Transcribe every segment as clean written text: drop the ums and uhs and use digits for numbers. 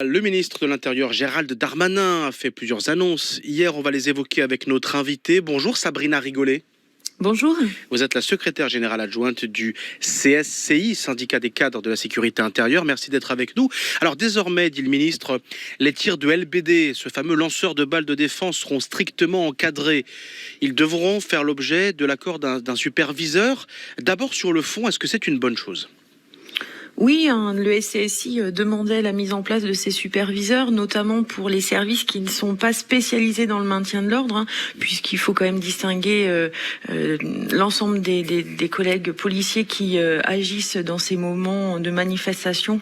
Le ministre de l'Intérieur, Gérald Darmanin, a fait plusieurs annonces. Hier, on va les évoquer avec notre invité. Bonjour Sabrina Rigolet. Bonjour. Vous êtes la secrétaire générale adjointe du CSCI, syndicat des cadres de la sécurité intérieure. Merci d'être avec nous. Alors désormais, dit le ministre, les tirs de LBD, ce fameux lanceur de balles de défense, seront strictement encadrés. Ils devront faire l'objet de l'accord d'un superviseur. D'abord sur le fond, est-ce que c'est une bonne chose ? Oui, le SCSI demandait la mise en place de ces superviseurs, notamment pour les services qui ne sont pas spécialisés dans le maintien de l'ordre, puisqu'il faut quand même distinguer l'ensemble des collègues policiers qui agissent dans ces moments de manifestation.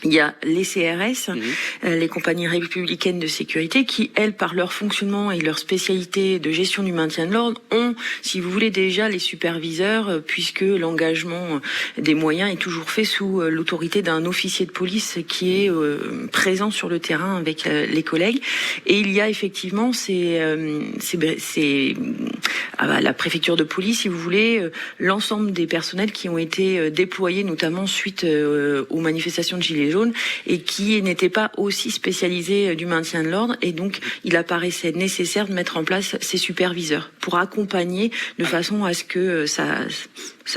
Il y a les CRS, les compagnies républicaines de sécurité, qui, elles, par leur fonctionnement et leur spécialité de gestion du maintien de l'ordre, ont, si vous voulez, déjà les superviseurs, puisque l'engagement des moyens est toujours fait sous l'autorité d'un officier de police qui est présent sur le terrain avec les collègues. Et il y a effectivement à la préfecture de police, si vous voulez, l'ensemble des personnels qui ont été déployés, notamment suite aux manifestations de Gilets jaunes, et qui n'étaient pas aussi spécialisés du maintien de l'ordre. Et donc, il apparaissait nécessaire de mettre en place ces superviseurs pour accompagner de façon à ce que ça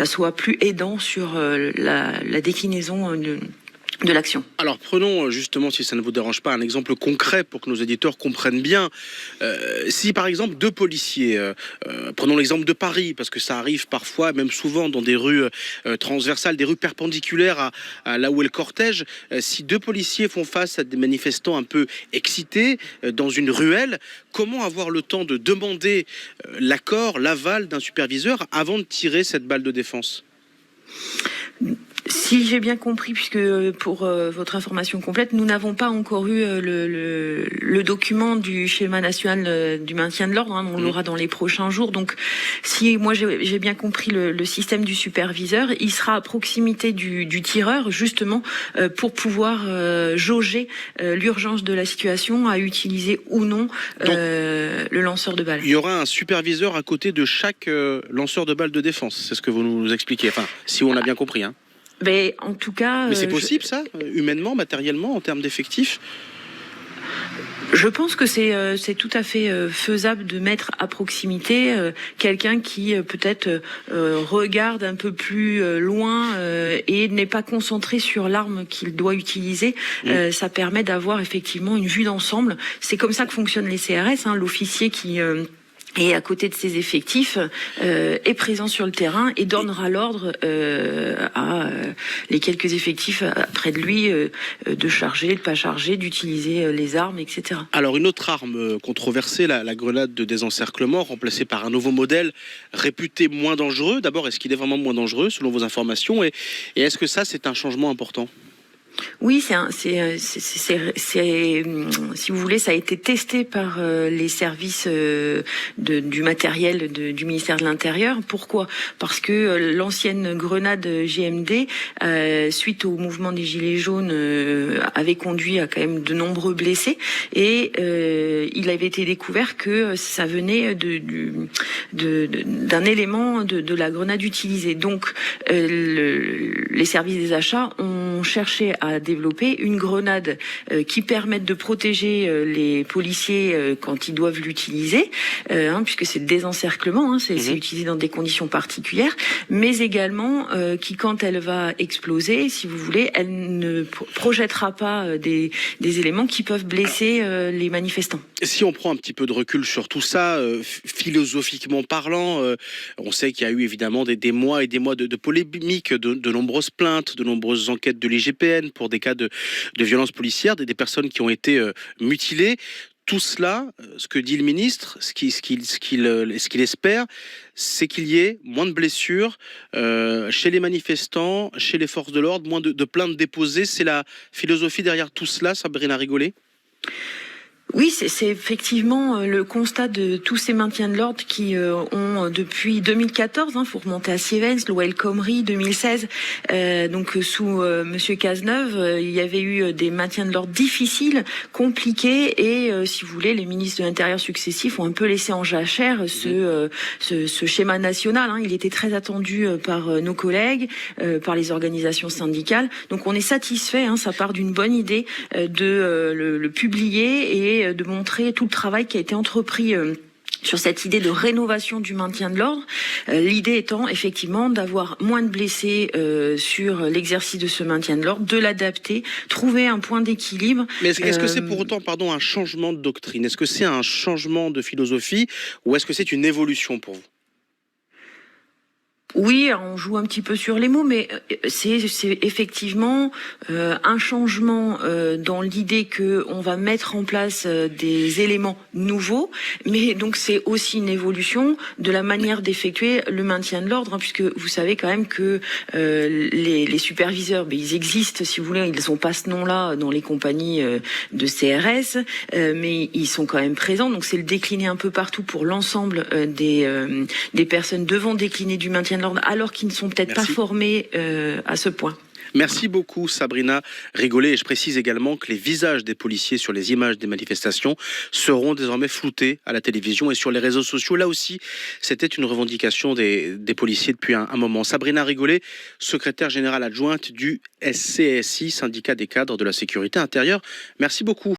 soit plus aidant sur la déclinaison de l'action. Alors prenons justement, si ça ne vous dérange pas, un exemple concret pour que nos éditeurs comprennent bien. Si par exemple deux policiers, prenons l'exemple de Paris, parce que ça arrive parfois, même souvent dans des rues transversales, des rues perpendiculaires à là où est le cortège, si deux policiers font face à des manifestants un peu excités dans une ruelle, comment avoir le temps de demander l'accord, l'aval d'un superviseur avant de tirer cette balle de défense ? Si j'ai bien compris, puisque pour votre information complète, nous n'avons pas encore eu le document du schéma national du maintien de l'ordre, on l'aura dans les prochains jours. Donc, si moi j'ai bien compris le système du superviseur, il sera à proximité du tireur, justement, pour pouvoir jauger l'urgence de la situation, à utiliser ou non le lanceur de balles. Il y aura un superviseur à côté de chaque lanceur de balles de défense, c'est ce que vous nous expliquez, enfin, si on a bien compris. Mais en tout cas... Mais c'est possible ça, humainement, matériellement, en termes d'effectifs ? Je pense que c'est tout à fait faisable de mettre à proximité quelqu'un qui peut-être regarde un peu plus loin et n'est pas concentré sur l'arme qu'il doit utiliser. Ça permet d'avoir effectivement une vue d'ensemble. C'est comme ça que fonctionnent les CRS, l'officier qui... et à côté de ses effectifs, est présent sur le terrain et donnera l'ordre à les quelques effectifs près de lui de charger, de pas charger, d'utiliser les armes, etc. Alors une autre arme controversée, la grenade de désencerclement, remplacée par un nouveau modèle réputé moins dangereux. D'abord, est-ce qu'il est vraiment moins dangereux selon vos informations, et est-ce que ça c'est un changement important ? Oui, si vous voulez, ça a été testé par les services du matériel du ministère de l'Intérieur. Pourquoi ? Parce que l'ancienne grenade GMD, suite au mouvement des Gilets jaunes, avait conduit à quand même de nombreux blessés, et il avait été découvert que ça venait d'un élément de la grenade utilisée. Donc, les services des achats ont cherché à développer une grenade qui permette de protéger les policiers quand ils doivent l'utiliser, puisque c'est le désencerclement, c'est utilisé dans des conditions particulières, mais également qui, quand elle va exploser, si vous voulez, elle ne projettera pas des éléments qui peuvent blesser les manifestants. Si on prend un petit peu de recul sur tout ça, philosophiquement parlant, on sait qu'il y a eu évidemment des mois et des mois de polémiques, de nombreuses plaintes, de nombreuses enquêtes de l'IGPN pour des cas de violences policières, des personnes qui ont été mutilées. Tout cela, ce que dit le ministre, ce qu'il espère, c'est qu'il y ait moins de blessures chez les manifestants, chez les forces de l'ordre, moins de plaintes déposées. C'est la philosophie derrière tout cela, Sabrina Rigolet ? Oui, c'est effectivement le constat de tous ces maintiens de l'ordre qui ont depuis 2014, faut remonter à Sievens, loi El Khomri 2016, donc sous Monsieur Cazeneuve, il y avait eu des maintiens de l'ordre difficiles, compliqués, et si vous voulez, les ministres de l'Intérieur successifs ont un peu laissé en jachère ce schéma national. Il était très attendu par nos collègues, par les organisations syndicales. Donc on est satisfait, ça part d'une bonne idée de le publier et de montrer tout le travail qui a été entrepris sur cette idée de rénovation du maintien de l'ordre, l'idée étant effectivement d'avoir moins de blessés sur l'exercice de ce maintien de l'ordre, de l'adapter, trouver un point d'équilibre. Mais est-ce que c'est pour autant, un changement de doctrine? Est-ce que c'est un changement de philosophie ou est-ce que c'est une évolution pour vous? Oui, on joue un petit peu sur les mots, mais c'est effectivement un changement dans l'idée que on va mettre en place des éléments nouveaux, mais donc c'est aussi une évolution de la manière d'effectuer le maintien de l'ordre, puisque vous savez quand même que les superviseurs, ils existent, si vous voulez, ils n'ont pas ce nom-là dans les compagnies de CRS, mais ils sont quand même présents, donc c'est le décliner un peu partout pour l'ensemble des personnes devant décliner du maintien de l'ordre, alors qu'ils ne sont peut-être pas formés à ce point. Merci beaucoup Sabrina Rigollet, et je précise également que les visages des policiers sur les images des manifestations seront désormais floutés à la télévision et sur les réseaux sociaux. Là aussi, c'était une revendication des policiers depuis un moment. Sabrina Rigollet, secrétaire générale adjointe du SCSI, syndicat des cadres de la sécurité intérieure. Merci beaucoup.